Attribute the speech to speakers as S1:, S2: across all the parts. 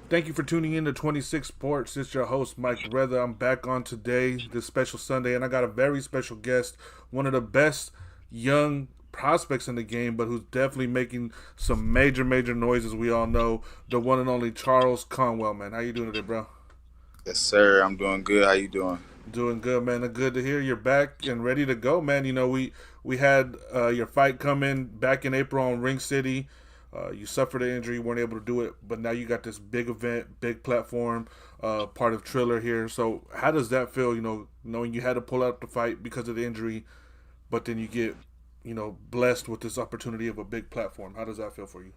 S1: Thank you for tuning in to 26 Sports. It's your host, Mike Rether. I'm back on today, this special Sunday, and I got a very special guest, one of the best young prospects in the game, but who's definitely making some major noises. We all know the one and only Charles Conwell, man. How you doing today, bro?
S2: Yes, sir. I'm doing good. How you doing?
S1: Doing good, man. Good to hear you're back and ready to go, man. We had your fight come in back in April on Ring City. You suffered an injury, weren't able to do it, but now you got this big event, big platform, part of Triller here. So how does that feel? Knowing you had to pull out the fight because of the injury, but then you get, blessed with this opportunity of a big platform. How does that feel for you?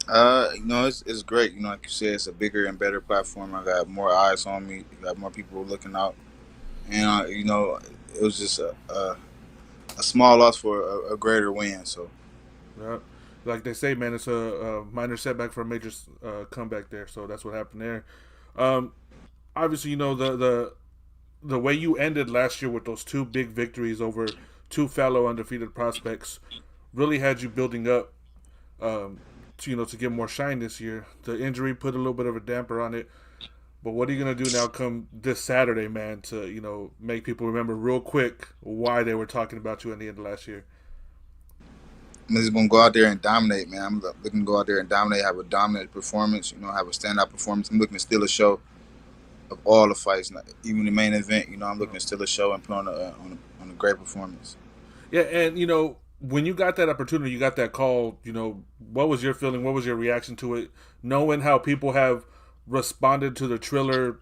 S2: It's great. Like you said, it's a bigger and better platform. I got more eyes on me. Got more people looking out, and it was just a small loss for a greater win. So,
S1: Yeah. Like they say, man, it's a minor setback for a major comeback there. So that's what happened there. Um, Obviously, the way you ended last year with those two big victories over two fellow undefeated prospects really had you building up to get more shine this year. The injury put a little bit of a damper on it. But what are you gonna do now come this Saturday, man, to make people remember real quick why they were talking about you at the end of last year?
S2: I'm just gonna go out there and dominate, man. I'm looking to go out there and dominate, have a dominant performance. Have a standout performance. I'm looking to steal a show of all the fights, even the main event. I'm looking to steal a show and put on a great performance.
S1: Yeah, and when you got that opportunity, you got that call. What was your feeling? What was your reaction to it? Knowing how people have responded to the Triller,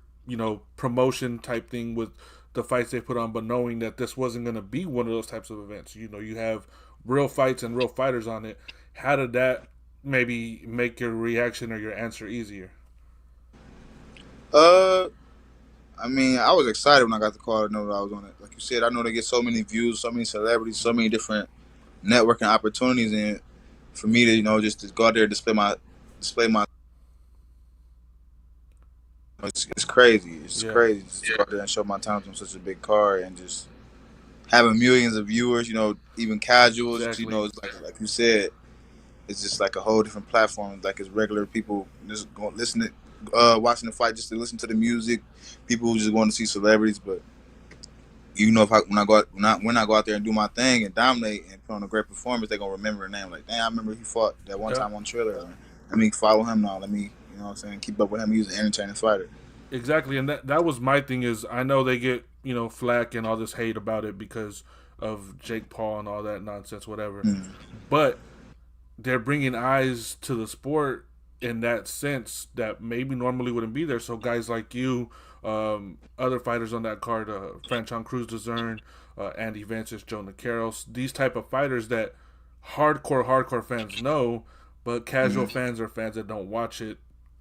S1: promotion type thing with the fights they put on, but knowing that this wasn't going to be one of those types of events. You have real fights and real fighters on it. How did that maybe make your reaction or your answer easier?
S2: Uh, I was excited when I got the call to know that I was on it. Like you said, I know they get so many views, so many celebrities, so many different networking opportunities, and for me to just to go out there and display my it's crazy. It's
S1: Yeah,
S2: crazy just to go out there and show my talent on such a big car and just having millions of viewers. Even casuals.
S1: exactly.
S2: It's like you said, it's just like a whole different platform. Like it's regular people just going listen to. Watching the fight just to listen to the music, people who just want to see celebrities. But if when I go out there and do my thing and dominate and put on a great performance, they're gonna remember the name. Like, damn, I remember he fought that one
S1: Yeah.
S2: time on Triller. Let me follow him now. Let me, what I'm saying, keep up with him. He's an entertaining fighter.
S1: Exactly, and that was my thing. Is I know they get flack and all this hate about it because of Jake Paul and all that nonsense, whatever.
S2: Mm.
S1: But they're bringing eyes to the sport in that sense that maybe normally wouldn't be there. So guys like you, other fighters on that card, Franchon Cruz Dezern, Andy Vences, Joe Nacaros, these type of fighters that hardcore fans know, but casual
S2: Mm.
S1: fans or fans that don't watch it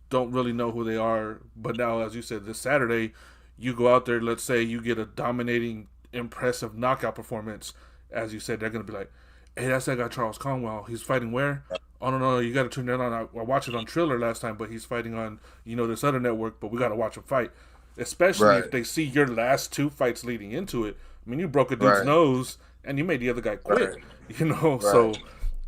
S1: don't really know who they are. But now, as you said, this Saturday, you go out there. Let's say you get a dominating, impressive knockout performance. As you said, they're gonna be like, "Hey, that's that guy Charles Conwell. He's fighting where? Oh no, you got to turn that on. I watched it on Triller last time, but he's fighting on this other network. But we got to watch him fight, especially if
S2: Right,
S1: they see your last two fights leading into it. I mean, you broke a dude's
S2: right,
S1: nose and you made the other guy quit.
S2: right,
S1: So
S2: right,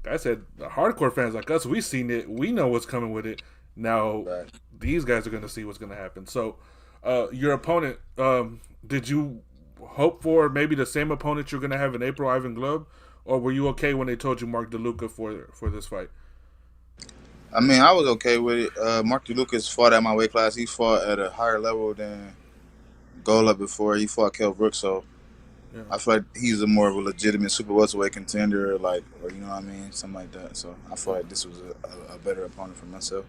S1: like I said, the hardcore fans like us, we seen it. We know what's coming with it. Now
S2: right.
S1: these guys are going to see what's going to happen. So your opponent, did you hope for maybe the same opponent you're going to have in April, Ivan Glub, or were you okay when they told you Mark Deluca for this fight?
S2: I was okay with it. Mark Delucas fought at my weight class. He fought at a higher level than Gola before. He fought Kell Brooks, so
S1: Yeah.
S2: I feel like he's a more of a legitimate super welterweight contender, or you know what I mean, something like that. So I feel like this was a better opponent for myself.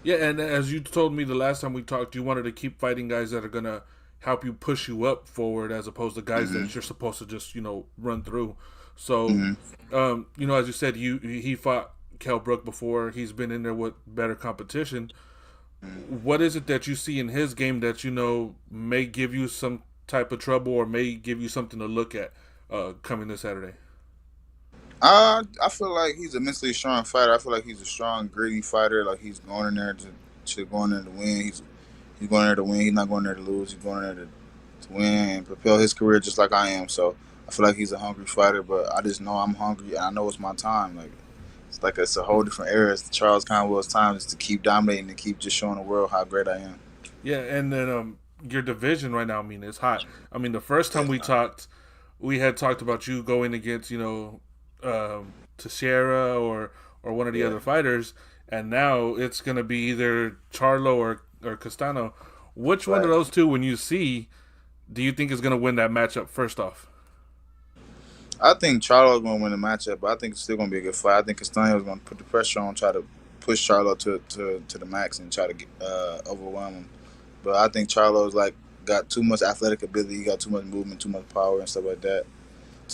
S1: Yeah, and as you told me the last time we talked, you wanted to keep fighting guys that are gonna help you push you up forward, as opposed to guys
S2: Hmm.
S1: that you're supposed to just run through. So,
S2: Hmm.
S1: as you said, he fought Kell Brook before. He's been in there with better competition. What is it that you see in his game that may give you some type of trouble or may give you something to look at coming this Saturday?
S2: I feel like he's a mentally strong fighter. I feel like he's a strong, gritty fighter. Like he's going in there to go in there to win. He's going in there to win. He's not going there to lose. He's going in there to win and propel his career just like I am. So I feel like he's a hungry fighter. But I just know I'm hungry and I know it's my time. Like it's a whole different era. It's Charles Conwell's time is to keep dominating and keep just showing the world how great I am.
S1: Yeah, and then your division right now, I mean, is hot. I mean, the first time we talked, we had talked about you going against, Teixeira or one of the
S2: Yeah,
S1: other fighters, and now it's gonna be either Charlo or Castano. Which one of
S2: right.
S1: those two, when you see, do you think is gonna win that matchup? First off,
S2: I think Charlo's gonna win the matchup, but I think it's still gonna be a good fight. I think Castaño's gonna put the pressure on, try to push Charlo to the max and try to overwhelm him. But I think Charlo's like got too much athletic ability, he got too much movement, too much power and stuff like that.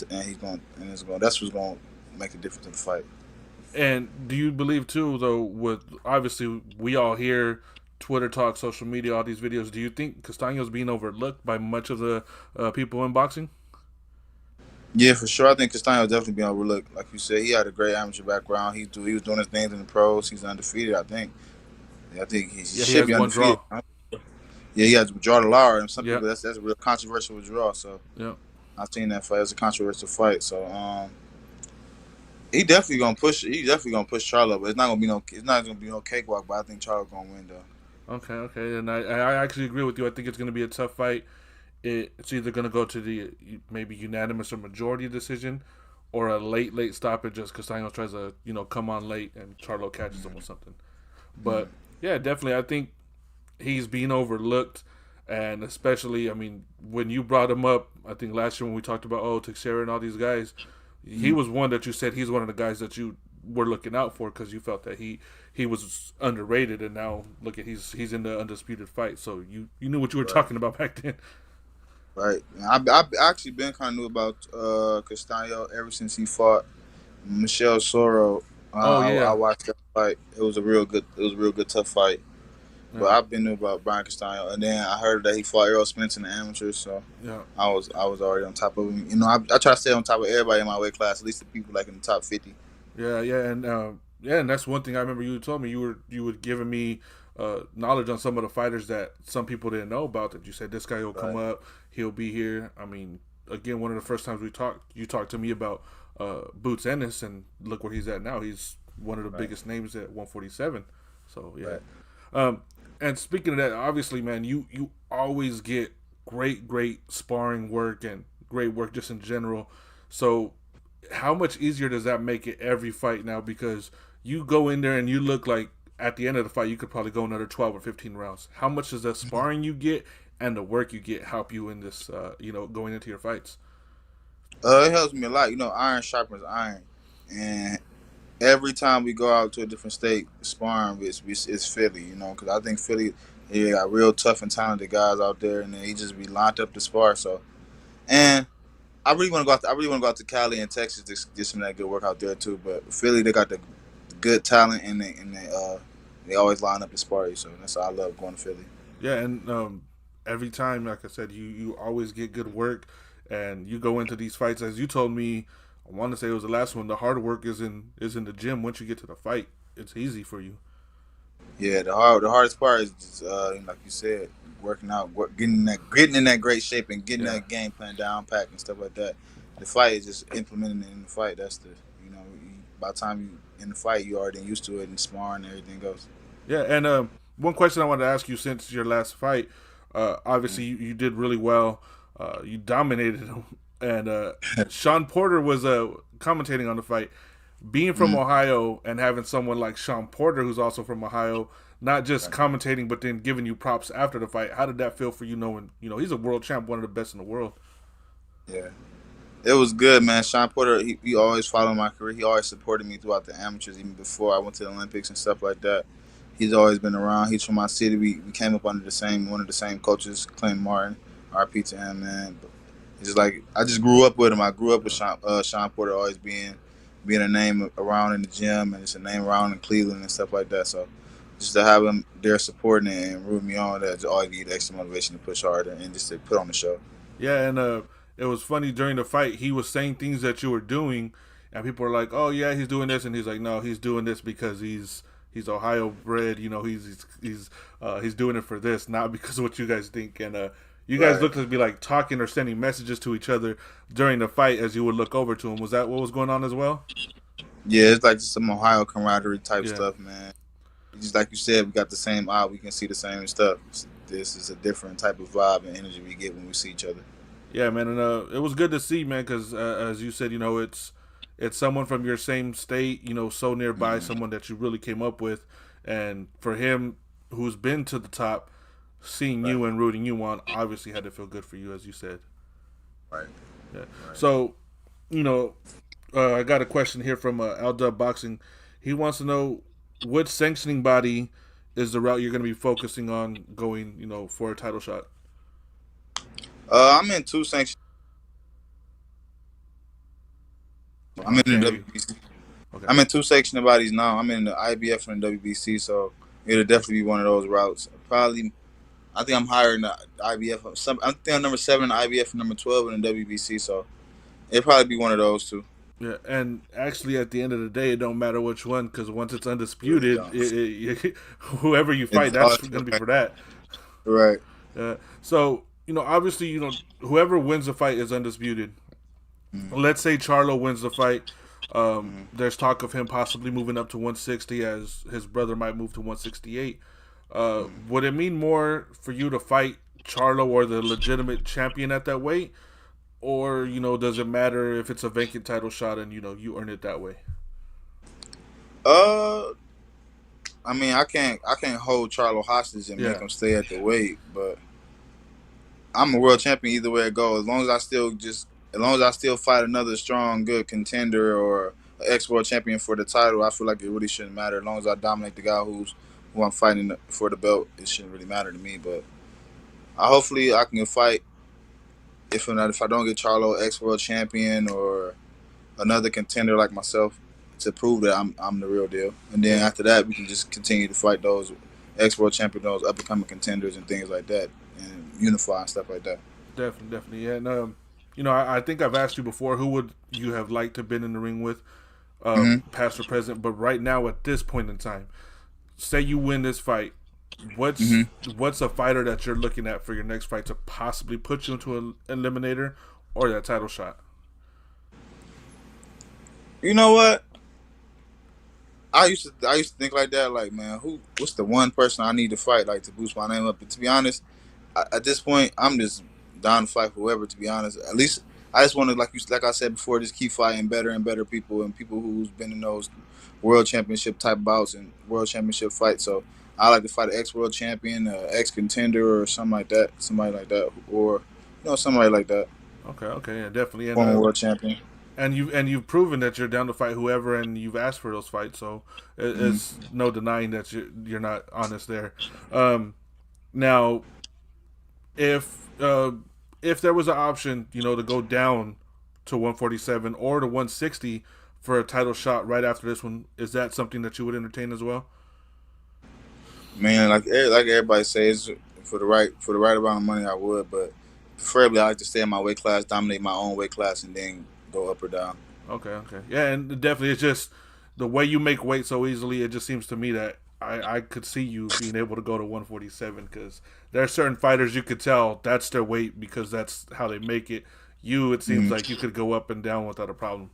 S2: And that's what's gonna make the difference in the fight.
S1: and do you believe too, though? With obviously we all hear Twitter talk, social media, all these videos. Do you think Castano's being overlooked by much of the people in boxing?
S2: Yeah, for sure. I think Castaño definitely been overlooked. Like you said, he had a great amateur background. He was doing his things in the pros. He's undefeated. I think. Yeah, I think he
S1: Yeah, he
S2: should
S1: has
S2: be
S1: one
S2: undefeated.
S1: draw.
S2: Yeah, he had to draw the Lara, and some
S1: Yeah,
S2: people that's a real controversial draw. So
S1: yeah.
S2: I've seen that fight. It's a controversial fight. So he definitely gonna push. He definitely gonna push Charlo, but it's not gonna be no. It's not gonna be no cakewalk. But I think Charlo gonna win though.
S1: Okay, okay, and I actually agree with you. I think it's going to be a tough fight. It's either going to go to the maybe unanimous or majority decision, or a late stoppage. Just Castaño tries to come on late and Charlo catches him or something. But
S2: Mm-hmm.
S1: yeah, definitely, I think he's being overlooked, and especially, I mean, when you brought him up, I think last year when we talked about Teixeira and all these guys, he
S2: Mm-hmm.
S1: was one that you said he's one of the guys that you were looking out for because you felt that he was underrated, and now look at he's in the undisputed fight. So you knew what you were
S2: Right.
S1: talking about back then.
S2: Right. I've actually been kind of knew about Castaño ever since he fought Michelle Soro.
S1: Oh
S2: I
S1: yeah,
S2: watched that fight. It was a real good. It was a real good tough fight. But
S1: yeah,
S2: I've been knew about Brian Castaño, and then I heard that he fought Errol Spence in the amateurs. So
S1: yeah.
S2: I was already on top of him. I try to stay on top of everybody in my weight class, at least the people like in the top 50.
S1: Yeah, yeah, and and that's one thing I remember you told me you were giving me knowledge on some of the fighters that some people didn't know about. That you said this guy will come
S2: Right.
S1: up, he'll be here. I mean, again, one of the first times we talked, you talked to me about Boots Ennis, and look where he's at now. He's one of the
S2: Right.
S1: biggest names at 147. So yeah.
S2: Right.
S1: Um, and speaking of that, obviously, man, you always get great sparring work and great work just in general. So how much easier does that make it every fight now? Because you go in there and you look like at the end of the fight you could probably go another 12 or 15 rounds. How much does the sparring you get and the work you get help you in this? Going into your fights.
S2: It helps me a lot. Iron sharpens iron, and every time we go out to a different state, sparring it's Philly. Because I think Philly, he got real tough and talented guys out there, and then he just be lined up to spar. So, and I really want to go out. I really want to go out to Cali and Texas to get some of that good work out there too. But Philly, they got the good talent, and they always line up to spar you. So that's why I love going to Philly.
S1: Yeah, and every time, like I said, you always get good work, and you go into these fights as you told me. I want to say it was the last one. The hard work is in the gym. Once you get to the fight, it's easy for you.
S2: Yeah, the hardest part is just, like you said, working out, getting in that great shape, and getting
S1: Yeah.
S2: that game plan down pat and stuff like that. The fight is just implementing it in the fight. That's by the time you in the fight, you already used to it and sparring and everything goes.
S1: Yeah, and one question I wanted to ask you since your last fight, obviously you did really well. You dominated him, and Sean Porter was commentating on the fight. Being from
S2: Mm,
S1: Ohio and having someone like Sean Porter, who's also from Ohio, not just
S2: right.
S1: commentating but then giving you props after the fight. How did that feel for you, knowing he's a world champ, one of the best in the world?
S2: Yeah, it was good, man. Sean Porter, he always followed my career. He always supported me throughout the amateurs, even before I went to the Olympics and stuff like that. He's always been around. He's from my city. We came up under one of the same coaches, Clint Martin. RP to him, man. But it's just like I just grew up with him. I grew up with Sean Porter always being a name around in the gym and just a name around in Cleveland and stuff like that. So just to have him there supporting it and rooting me on, that just always give you extra motivation to push harder and just to put on the show.
S1: Yeah, and it was funny during the fight. He was saying things that you were doing, and people were like, "Oh yeah, he's doing this," and he's like, "No, he's doing this because he's Ohio bred. He's doing it for this, not because of what you guys think." And you guys
S2: Right.
S1: looked to be like talking or sending messages to each other during the fight as you would look over to him. Was that what was going on as well?
S2: Yeah, it's like some Ohio camaraderie type
S1: Yeah.
S2: stuff, man. Just like you said, we got the same eye. We can see the same stuff. This is a different type of vibe and energy we get when we see each other.
S1: Yeah, man, and it was good to see, man, because as you said, it's someone from your same state, so nearby,
S2: Mm-hmm.
S1: someone that you really came up with, and for him, who's been to the top, seeing
S2: Right,
S1: you and rooting you on, obviously had to feel good for you, as you said.
S2: right,
S1: Yeah.
S2: right.
S1: So, you know, I got a question here from Aldub Boxing. He wants to know which sanctioning body is the route you're going to be focusing on going, for a title shot.
S2: I'm in two sanctions. I'm
S1: I
S2: in
S1: can't
S2: the
S1: hear you.
S2: WBC.
S1: Okay.
S2: I'm in two sanctioning bodies now. I'm in the IBF and the WBC, so it'll definitely be one of those routes. Probably, I think I'm higher in the IBF. I think I'm number 7 in the IBF and number 12 in the WBC, so it'll probably be one of those two.
S1: Yeah, and actually, at the end of the day, it don't matter which one because once it's
S2: Really
S1: undisputed,
S2: don't.
S1: whoever you fight,
S2: It's
S1: that's
S2: all
S1: going to be for that.
S2: right.
S1: So obviously, whoever wins the fight is undisputed.
S2: Mm-hmm.
S1: Let's say Charlo wins the fight.
S2: Mm-hmm.
S1: There's talk of him possibly moving up to 160 as his brother might move to 168. Would it mean more for you to fight Charlo or the legitimate champion at that weight? Or, does it matter if it's a vacant title shot and, you earn it that way?
S2: Uh, I mean, I can't hold Charlo hostage and make
S1: Yeah.
S2: him stay at the weight, but I'm a world champion either way it goes. As long as I still fight another strong, good contender or an ex world champion for the title, I feel like it really shouldn't matter. As long as I dominate the guy who I'm fighting for the belt, it shouldn't really matter to me. But hopefully I can fight if I don't get Charlo ex world champion or another contender like myself to prove that I'm the real deal. And then
S1: Yeah.
S2: after that, we can just continue to fight those ex world champion, those up and coming contenders and things like that, and unify and stuff like that.
S1: Definitely, definitely. Yeah, and I think I've asked you before who would you have liked to have been in the ring with,
S2: Mm-hmm.
S1: past or present. But right now, at this point in time, say you win this fight, what's
S2: Mm-hmm.
S1: what's a fighter that you're looking at for your next fight to possibly put you into an eliminator or that title shot?
S2: You know what? I used to think like that. Like, man, what's the one person I need to fight like to boost my name up? But to be honest, at this point, I'm just down to fight whoever. To be honest, at least I just want to like I said before, just keep fighting better and better people and people who's been in those world championship type bouts and world championship fights. So I like to fight an ex world champion, ex contender, or somebody like that, or somebody like that,
S1: Okay, okay, yeah, definitely. And
S2: former world champion.
S1: you've proven that you're down to fight whoever, and you've asked for those fights. So it's
S2: Mm-hmm.
S1: no denying that you're not honest there. Now, if if there was an option, to go down to 147 or to 160 for a title shot right after this one, is that something that you would entertain as well?
S2: Man, like everybody says, for the right amount of money, I would, but preferably I like to stay in my weight class, dominate my own weight class, and then go up or down.
S1: Okay, okay, yeah, and definitely, it's just the way you make weight so easily. It just seems to me that I could see you being able to go to 147 because there are certain fighters you could tell that's their weight because that's how they make it. You, it seems
S2: Mm-hmm.
S1: like you could go up and down without a problem.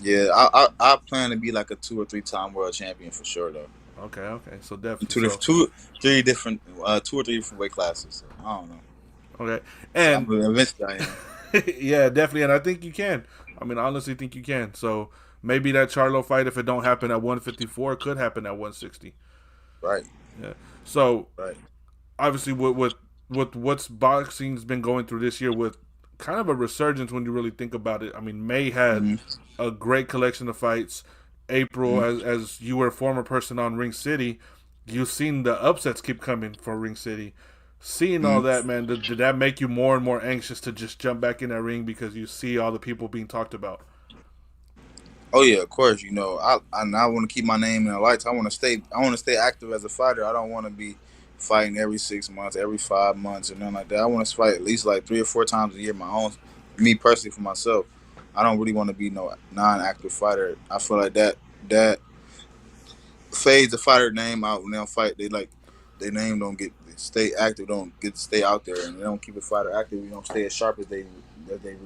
S2: Yeah, I plan to be like a 2 or 3 time world champion for sure though.
S1: Okay, okay, so definitely
S2: Two
S1: so.
S2: different, two, three different, 2 or 3 different weight classes. So, I don't know.
S1: Okay,
S2: So
S1: and
S2: eventually I am.
S1: yeah, definitely, and I think you can. I mean, I honestly think you can. So maybe that Charlo fight, if it don't happen at 154, could happen at 160.
S2: Right,
S1: Yeah. So
S2: right.
S1: obviously, with what's boxing's been going through this year, with kind of a resurgence when you really think about it. I mean, May had
S2: Mm-hmm.
S1: a great collection of fights. April,
S2: Mm-hmm.
S1: as you were a former person on Ring City, you've seen the upsets keep coming for Ring City. Seeing all
S2: Mm-hmm.
S1: that, man, did that make you more and more anxious to just jump back in that ring because you see all the people being talked about?
S2: Oh yeah, of course. I want to keep my name in the lights. I want to stay active as a fighter. I don't want to be fighting every 6 months, every 5 months, or nothing like that. I want to fight at least like 3 or 4 times a year. Me personally for myself. I don't really want to be no non-active fighter. I feel like that fades the fighter name out when they don't fight. They like their name don't get stay active, don't get to stay out there, and they don't keep the fighter active. You don't stay as sharp as they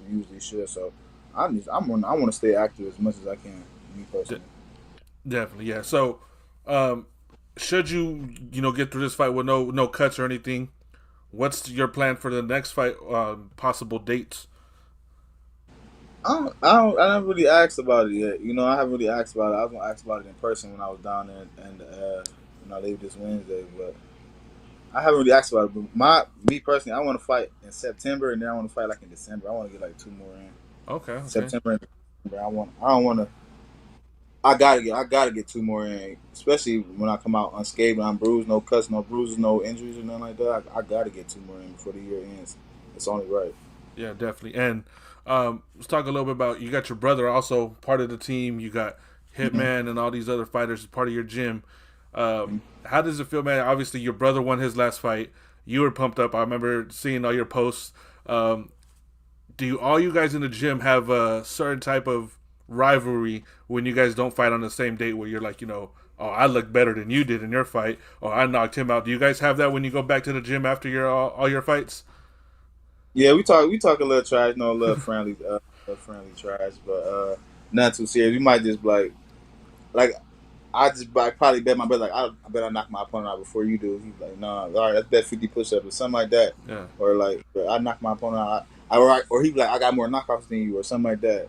S2: usually should. So I want to stay active as much as I can. Me
S1: De-
S2: personally.
S1: definitely, yeah. So, um, should you get through this fight with no cuts or anything? What's your plan for the next fight? Possible dates?
S2: I never really asked about it yet. I haven't really asked about it. I was gonna ask about it in person when I was down there and when I leave this Wednesday, but I haven't really asked about it. But me personally, I want to fight in September and then I want to fight like in December. I want to get like two more in
S1: Okay, okay,
S2: September and December. I don't want to. I gotta get two more in, especially when I come out unscathed, unbruised, no cuts, no bruises, no injuries or nothing like that. I gotta get two more in before the year ends. It's only right.
S1: yeah, definitely. And let's talk a little bit about you got your brother also part of the team. You got
S2: Mm-hmm.
S1: Hitman and all these other fighters as part of your gym.
S2: Mm-hmm.
S1: How does it feel, man? Obviously, your brother won his last fight. You were pumped up. I remember seeing all your posts. Um, do all you guys in the gym have a certain type of rivalry when you guys don't fight on the same date where you're like, oh, I look better than you did in your fight, or I knocked him out? Do you guys have that when you go back to the gym after your all your fights?
S2: Yeah, we talk a little trash, no, a little friendly trash, but not too serious. We might just like I probably bet my brother I bet I knock my opponent out before you do. He's like, nah, all right, let's bet 50 push-ups or something like that,
S1: Yeah,
S2: or like I knock my opponent out, or he be like, I got more knockouts than you, or something like that.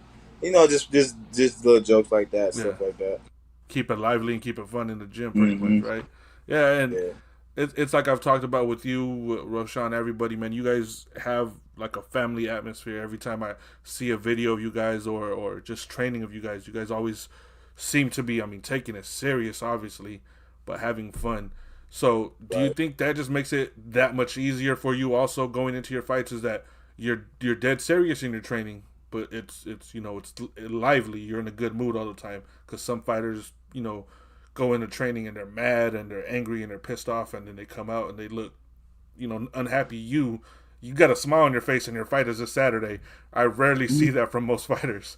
S2: Just little jokes like that,
S1: yeah.
S2: stuff like that.
S1: Keep it lively and keep it fun in the gym, pretty much,
S2: Mm-hmm.
S1: right? Yeah, and
S2: Yeah.
S1: it's like I've talked about with you, Roshan, everybody, man. You guys have like a family atmosphere. Every time I see a video of you guys or just training of you guys always seem to be, I mean, taking it serious, obviously, but having fun. So, do you
S2: Right.
S1: think that just makes it that much easier for you also going into your fights? Is that you're dead serious in your training, but it's lively. You're in a good mood all the time because some fighters go into training and they're mad and they're angry and they're pissed off and then they come out and they look unhappy. You got a smile on your face and your fight is this Saturday. I rarely see that from most fighters.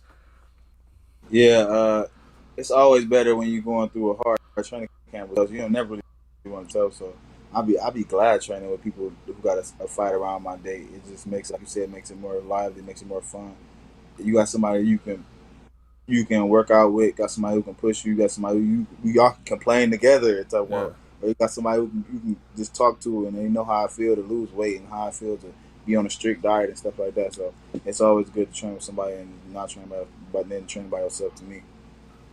S2: Yeah, it's always better when you're going through a hard training camp because you don't never really want to tell. So I'll be glad training with people who got a fight around my date. It just makes, like you said, makes it more lively, makes it more fun. You got somebody you can work out with, got somebody who can push you, got somebody who you all can complain together at type
S1: Yeah,
S2: one. Or you got somebody who you can just talk to and they know how I feel to lose weight and how I feel to be on a strict diet and stuff like that. So it's always good to train with somebody and not train but then train by yourself to me.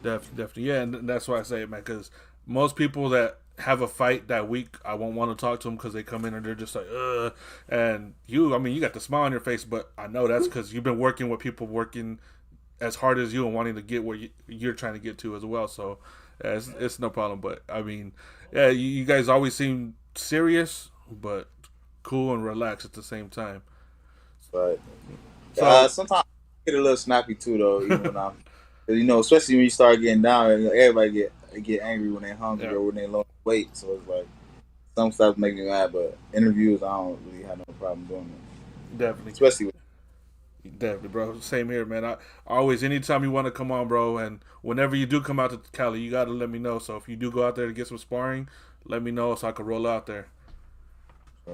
S1: definitely. Yeah, and that's why I say it, man. Because most people that have a fight that week, I won't want to talk to them because they come in and they're just like, ugh. And I mean, you got the smile on your face, but I know that's because you've been working with people working as hard as you and wanting to get where you're trying to get to as well. So yeah, it's no problem. But I mean, yeah, you guys always seem serious, but cool and relaxed at the same time.
S2: But
S1: So
S2: sometimes I get a little snappy too, though. Even when I'm, especially when you start getting down, everybody get angry when they're hungry
S1: yeah,
S2: or when they low weight. So it's like some stuff make me mad, but interviews I don't really have no problem doing it,
S1: definitely.
S2: especially with.
S1: Definitely, bro. Same here, man. I always, anytime you want to come on, bro, and whenever you do come out to Cali, you got to let me know. So if you do go out there to get some sparring, let me know so I can roll out there.
S2: Uh,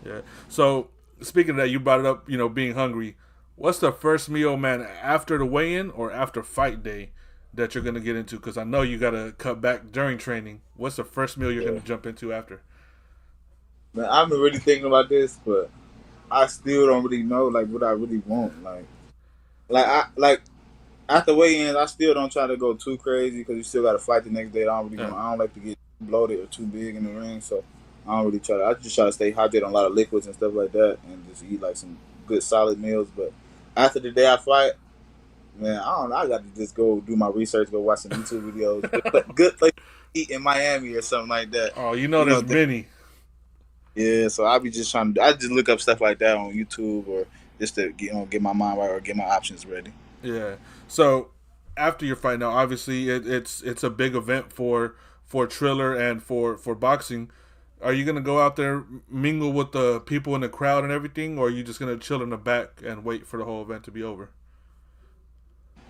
S1: Yeah. So speaking of that, you brought it up, being hungry. What's the first meal, man, after the weigh-in or after fight day that you're gonna get into? Because I know you gotta cut back during training. What's the first meal you're
S2: yeah.
S1: gonna jump into after?
S2: Man, I've been really thinking about this, but I still don't really know like what I really want. Like after weigh-ins, I still don't try to go too crazy because you still got to fight the next day.
S1: Yeah.
S2: I don't like to get bloated or too big in the ring, so I don't really try to. I just try to stay hydrated on a lot of liquids and stuff like that, and just eat like some good solid meals. But after the day I fight, man, I don't know. I got to just go do my research, go watch some YouTube videos, good place to eat in Miami or something like that.
S1: Oh,
S2: You know,
S1: there's many.
S2: yeah. So I be just trying to. I just look up stuff like that on YouTube or just to get my mind right or get my options ready.
S1: Yeah. So after your fight, now obviously it's a big event for Triller and for boxing. Are you gonna go out there mingle with the people in the crowd and everything, or are you just gonna chill in the back and wait for the whole event to be over?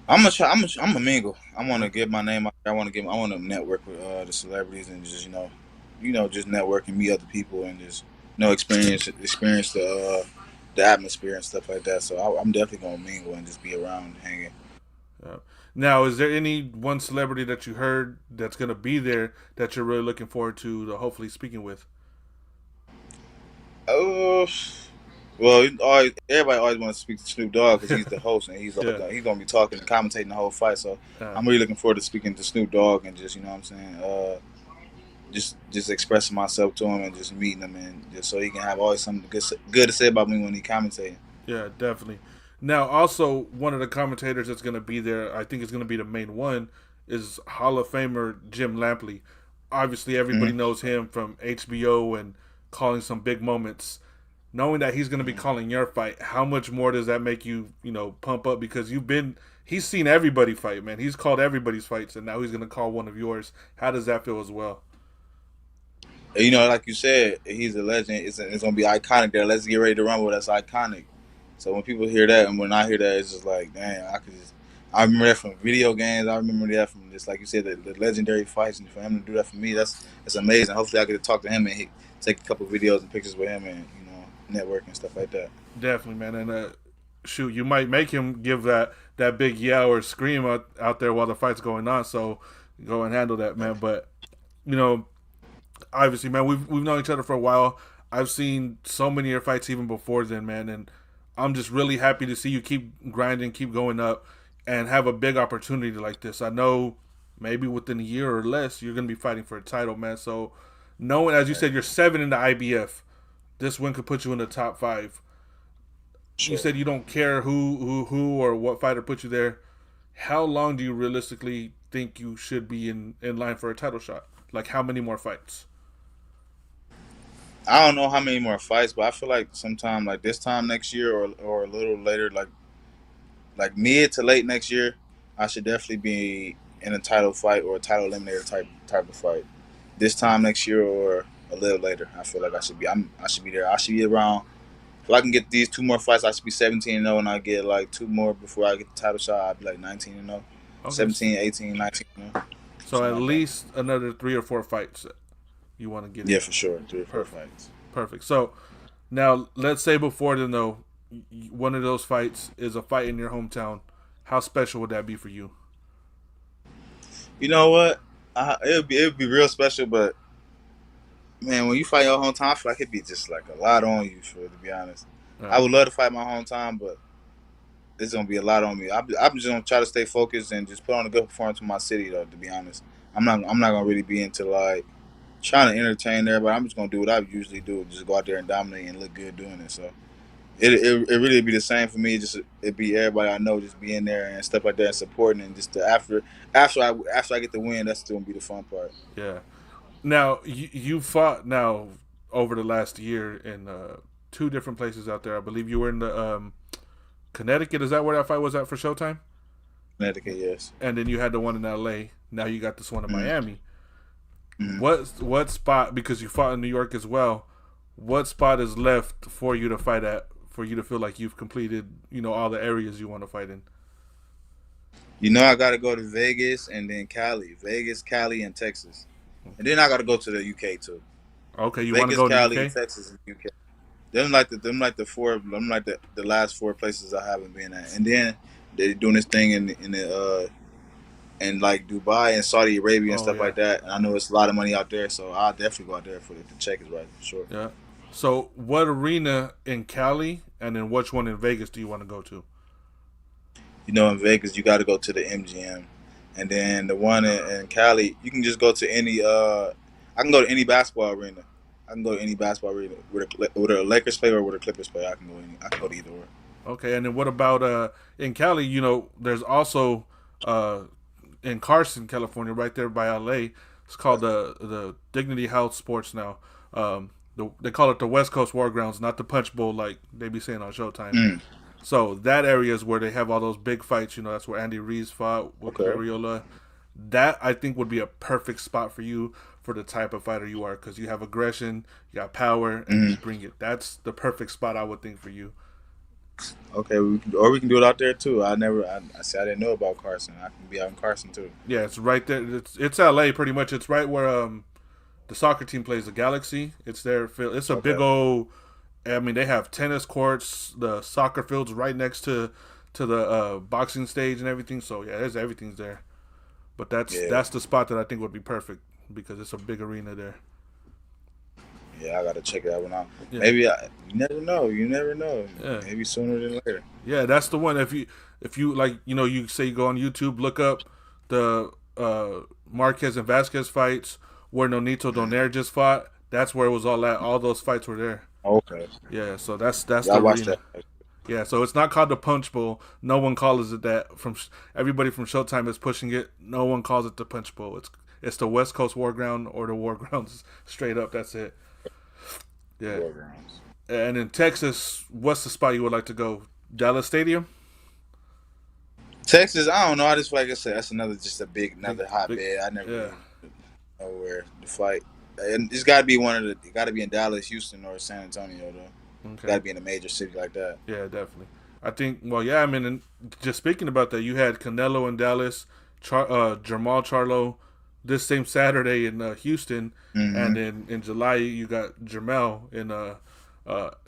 S2: I'm gonna try. I'm gonna mingle. I want to
S1: Okay.
S2: get my name out there. I want to network with the celebrities and just just network and meet other people and just experience the atmosphere and stuff like that. So I'm definitely gonna mingle and just be around hanging.
S1: Yeah. Now, is there any one celebrity that you heard that's going to be there that you're really looking forward to hopefully speaking with?
S2: Oh, well, everybody always wants to speak to Snoop Dogg because he's the host and
S1: Yeah,
S2: he's gonna be talking and commentating the whole fight. So
S1: uh,
S2: I'm really looking forward to speaking to Snoop Dogg and just, you know what I'm saying, just expressing myself to him and just meeting him, and just so he can have always something good to say about me when he commentating.
S1: yeah, definitely. Now, also one of the commentators that's going to be there, I think is going to be the main one, is Hall of Famer Jim Lampley. Obviously, everybody
S2: Mm-hmm.
S1: knows him from HBO and calling some big moments. Knowing that he's going to be
S2: Mm-hmm.
S1: calling your fight, how much more does that make you, pump up? Because he's seen everybody fight, man. He's called everybody's fights, and now he's going to call one of yours. How does that feel as well?
S2: You know, like you said, he's a legend. It's gonna be iconic there. Let's get ready to rumble. That's iconic. So when people hear that, and when I hear that, it's just like, damn, I remember that from video games. I remember that from just like you said, the legendary fights, and for him to do that for me, that's amazing. Hopefully, I get to talk to him and take a couple videos and pictures with him, and network and stuff like that.
S1: Definitely, man. And shoot, you might make him give that big yell or scream out there while the fight's going on. So go and handle that, man. But you know, obviously, man, we've known each other for a while. I've seen so many of your fights even before then, man, and I'm just really happy to see you keep grinding, keep going up, and have a big opportunity like this. I know maybe within a year or less you're gonna be fighting for a title, man. So knowing, as you said, you're 7 in the IBF, this win could put you in the top 5. You
S2: Sure.
S1: said you don't care who or what fighter put you there. How long do you realistically think you should be in line for a title shot? Like how many more fights?
S2: I don't know how many more fights, but I feel like sometime like this time next year or a little later, like mid to late next year, I should definitely be in a title fight or a title eliminator type of fight. This time next year or a little later, I feel like I should be there. I should be around. If I can get these two more fights, I should be 17-0, and I get like two more before I get the title shot. I'd be like 19-0,
S1: Okay,
S2: 17, 18, 19,
S1: so at
S2: something like that.
S1: least another 3 or 4 fights you want to get
S2: Yeah,
S1: in.
S2: for sure, 3 or 4
S1: Perfect,
S2: fights.
S1: perfect. So now let's say before then though, one of those fights is a fight in your hometown. How special would that be for you?
S2: You know what? It would be real special, but man, when you fight your hometown, I feel like it'd be just like a lot on you. For to be honest, I
S1: Uh,
S2: would love to fight my hometown, but it's gonna be a lot on me. I'm just gonna try to stay focused and just put on a good performance for my city, though. To be honest, I'm not gonna really be into like trying to entertain everybody. I'm just gonna do what I usually do, just go out there and dominate and look good doing it. So it really be the same for me. Just it be everybody I know, just being there and stuff like that, and supporting, and just after I get the win, that's still gonna be the fun part.
S1: yeah. Now you fought now over the last year in 2 different places out there. I believe you were in the Connecticut. Is that where that fight was at for Showtime?
S2: Connecticut, yes.
S1: And then you had the one in L.A. Now you got this one in
S2: Mm-hmm.
S1: Miami.
S2: Mm-hmm.
S1: What spot? Because you fought in New York as well. What spot is left for you to fight at? For you to feel like you've completed, all the areas you want to fight in.
S2: You know, I got to go to Vegas and then Cali. Vegas, Cali, and Texas. And then I got to go to the UK too.
S1: Okay, you want to
S2: Vegas,
S1: go to the
S2: Cali,
S1: UK?
S2: Texas, and UK. Them like the four. Them like the last 4 places I haven't been at. And then they're doing this thing in like Dubai and Saudi Arabia and
S1: Oh
S2: stuff
S1: yeah,
S2: like that. And I know it's a lot of money out there, so I'll definitely go out there for the check is right for sure.
S1: yeah. So what arena in Cali and then which one in Vegas do you want to go to?
S2: You know, in Vegas, you got to go to the MGM, and then the one in Cali, you can just go to any. I can go to any basketball arena. I can go to any basketball arena with a Lakers play or with a Clippers play. I can go to either or.
S1: Okay, and then what about in Cali? There's also uh in Carson, California, right there by LA. It's called the Dignity Health Sports now. They call it the West Coast War Grounds, not the Punch Bowl like they be saying on Showtime.
S2: Mm,
S1: So that area is where they have all those big fights. That's where Andy Reese fought with
S2: okay.
S1: Ariola. That I think would be a perfect spot for you for the type of fighter you are because you have aggression, you got power, and you
S2: Mm,
S1: bring it. That's the perfect spot I would think for you.
S2: okay, we can do it out there too. I said I didn't know about Carson. I can be out in Carson too.
S1: Yeah, it's right there. It's LA pretty much. It's right where the soccer team plays the Galaxy. It's there. It's a big
S2: Okay.
S1: old. I mean, they have tennis courts, the soccer fields right next to to the boxing stage and everything. So yeah, there's everything's there. But
S2: Yeah,
S1: that's the spot that I think would be perfect because it's a big arena there.
S2: yeah, I gotta check that one out.
S1: Yeah,
S2: Maybe you never know. You never know.
S1: yeah,
S2: Maybe sooner than later.
S1: yeah. That's the one. If you like, you say you go on YouTube, look up the Marquez and Vasquez fights where Nonito
S2: Mm.
S1: Donaire just fought. That's where it was all at. All those fights were there.
S2: Okay,
S1: Yeah, so that's
S2: yeah,
S1: the
S2: I watched
S1: arena.
S2: that.
S1: Yeah, so it's not called the Punch Bowl. No one calls it that. Everybody from Showtime is pushing it. No one calls it the Punch Bowl. It's the West Coast War Ground or the War Grounds straight up. That's it. Yeah.
S2: War Grounds.
S1: And in Texas, what's the spot you would like to go? Dallas Stadium.
S2: Texas, I don't know. I just like I said, that's just a
S1: Big,
S2: another
S1: big.
S2: hotbed. I never
S1: Yeah.
S2: really know where to fight. And it's got to be it got to be in Dallas, Houston, or San Antonio though. Got
S1: Okay.
S2: to be in a major city like that.
S1: Yeah, definitely. I think. Well, yeah. I mean, just speaking about that, you had Canelo in Dallas, Jamal Charlo, this same Saturday in Houston,
S2: Mm-hmm.
S1: and then in July you got Jermel in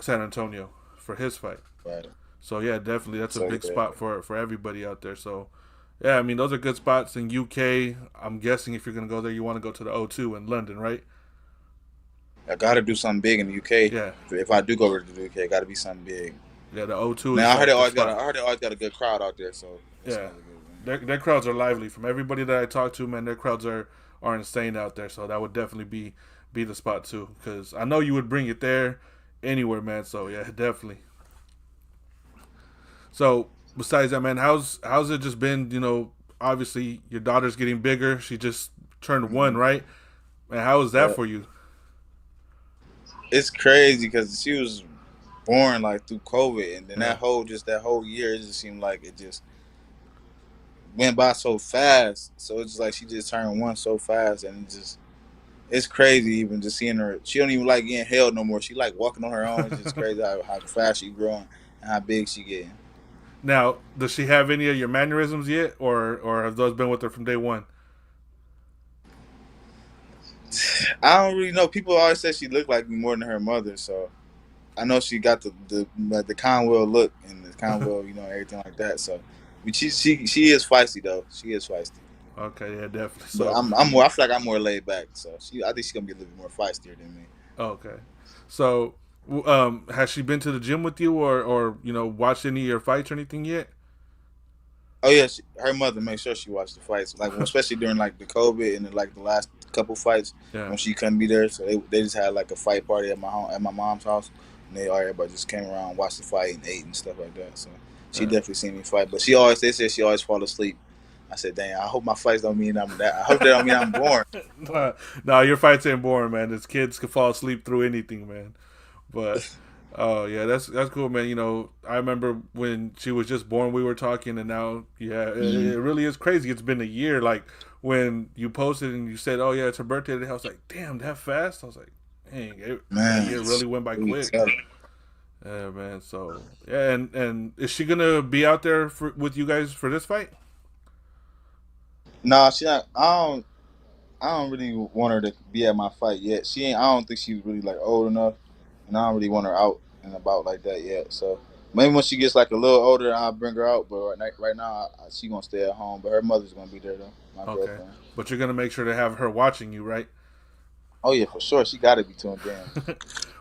S1: San Antonio for his fight.
S2: Right.
S1: So yeah, definitely that's a
S2: So
S1: big
S2: yeah,
S1: spot for everybody out there. So yeah, I mean those are good spots in UK. I'm guessing if you're gonna go there, you want to go to the O2 in London, right?
S2: I got to do something big in the UK.
S1: Yeah,
S2: If I do go over to the UK, got to be something big.
S1: yeah. The O2
S2: Now
S1: is
S2: I heard
S1: like
S2: they
S1: the
S2: always got
S1: spot.
S2: a good crowd out there, so that's
S1: Yeah,
S2: another good one.
S1: their crowds are lively. From everybody that I talk to, man, their crowds are insane out there. So that would definitely be the spot too. Because I know you would bring it there anywhere, man. So yeah, definitely. So besides that, man, how's it just been? Obviously your daughter's getting bigger. She just turned one,
S2: Mm-hmm.
S1: right? And how is that
S2: Yeah,
S1: for you?
S2: it's crazy because she was born like through COVID, and then
S1: Yeah.
S2: that whole year, it just seemed like it just went by so fast. So it's just like she just turned one so fast, and it's crazy even just seeing her. She don't even like getting held no more. She like walking on her own. It's just crazy how fast she growing and how big she getting.
S1: Now, does she have any of your mannerisms yet, or have those been with her from day one?
S2: I don't really know. People always say she looked like me more than her mother, so I know she got the Conwell look and the Conwell, everything like that. So, but she is feisty though. She is feisty.
S1: Okay, yeah, definitely.
S2: But
S1: So,
S2: I'm more. I feel like I'm more laid back. So I think she's gonna be a little bit more feistier than me.
S1: okay. So, has she been to the gym with you, or watched any of your fights or anything yet?
S2: Oh yeah, her mother made sure she watched the fights, like especially during like the COVID and like the last couple fights
S1: Yeah,
S2: when she couldn't be there. So they just had like a fight party at my home at my mom's house, and everybody just came around, watched the fight, and ate and stuff like that. So she
S1: yeah.
S2: definitely seen me fight, but they said she always fall asleep. I said, dang, I hope my fights don't mean I'm that. I hope they don't mean I'm born.
S1: No, your fights ain't boring, man. This kids can fall asleep through anything, man. But oh yeah, that's cool, man. I remember when she was just born, we were talking, and now yeah, it really is crazy. It's been a year. Like when you posted and you said, "Oh yeah, it's her birthday today," I was like, "Damn, that fast!" I was like, "Dang, that
S2: Man,
S1: year really went by
S2: we
S1: quick."
S2: tell her.
S1: Yeah, man. So yeah, and is she gonna be out there with you guys for this fight?
S2: Nah, she not. I don't really want her to be at my fight yet. She ain't. I don't think she's really like old enough, and I don't really want her out and about like that yet. So maybe when she gets like a little older, I'll bring her out. But right now, she gonna stay at home. But her mother's gonna be there though. My
S1: Okay,
S2: girlfriend.
S1: but you're gonna make sure to have her watching you, right?
S2: Oh yeah, for sure. She got to be tuned in.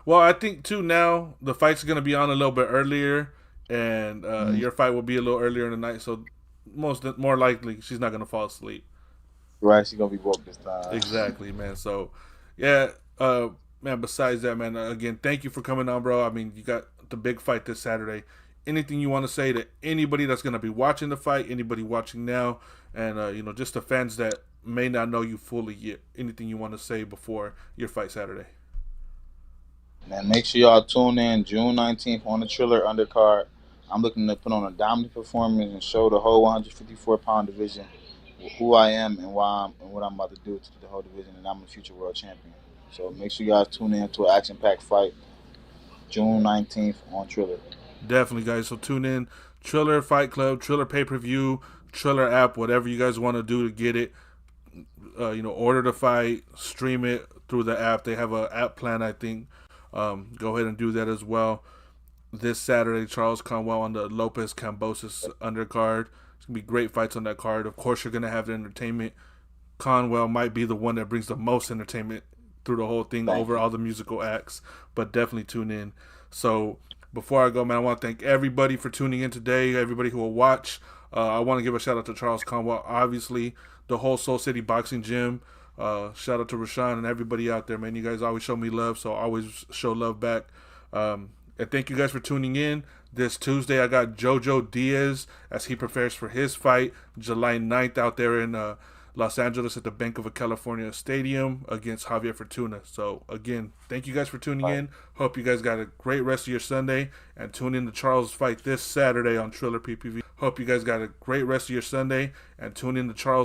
S1: Well, I think too now the fight's gonna be on a little bit earlier, and
S2: Mm-hmm.
S1: your fight will be a little earlier in the night, so more likely she's not gonna fall asleep.
S2: Right, she gonna be woke this time.
S1: Exactly, man. So, yeah, man. Besides that, man, again, thank you for coming on, bro. I mean, you got the big fight this Saturday. Anything you want to say to anybody that's gonna be watching the fight, anybody watching now, and just the fans that may not know you fully yet. Anything you want to say before your fight Saturday?
S2: Man, make sure y'all tune in June 19th on the Triller undercard. I'm looking to put on a dominant performance and show the whole 154-pound division who I am and why and what I'm about to do to the whole division, and I'm a future world champion. So make sure you guys tune in to an action-packed fight June 19th on Triller.
S1: Definitely, guys. So tune in. Triller Fight Club, Triller Pay Per View, Triller app, whatever you guys want to do to get it. Order the fight, stream it through the app. They have a app plan, I think. Go ahead and do that as well. this Saturday. Charles Conwell on the Lopez Cambosis undercard. It's gonna be great fights on that card. Of course, you're gonna have the entertainment. Conwell might be the one that brings the most entertainment through the whole thing
S2: Thank
S1: over
S2: you.
S1: all the musical acts, but definitely tune in. So before I go, man, I want to thank everybody for tuning in today, everybody who will watch. I want to give a shout out to Charles Conwell, obviously, the whole Soul City Boxing Gym. Shout out to Rashawn and everybody out there, man. You guys always show me love, so I always show love back. And thank you guys for tuning in. This Tuesday, I got Jojo Diaz as he prepares for his fight July 9th out there in Los Angeles at the Bank of California Stadium against Javier Fortuna. So, again, thank you guys for tuning in. Hope you guys got a great rest of your Sunday. And tune in to Charles' fight this Saturday on Triller PPV. Hope you guys got a great rest of your Sunday. And tune in to Charles'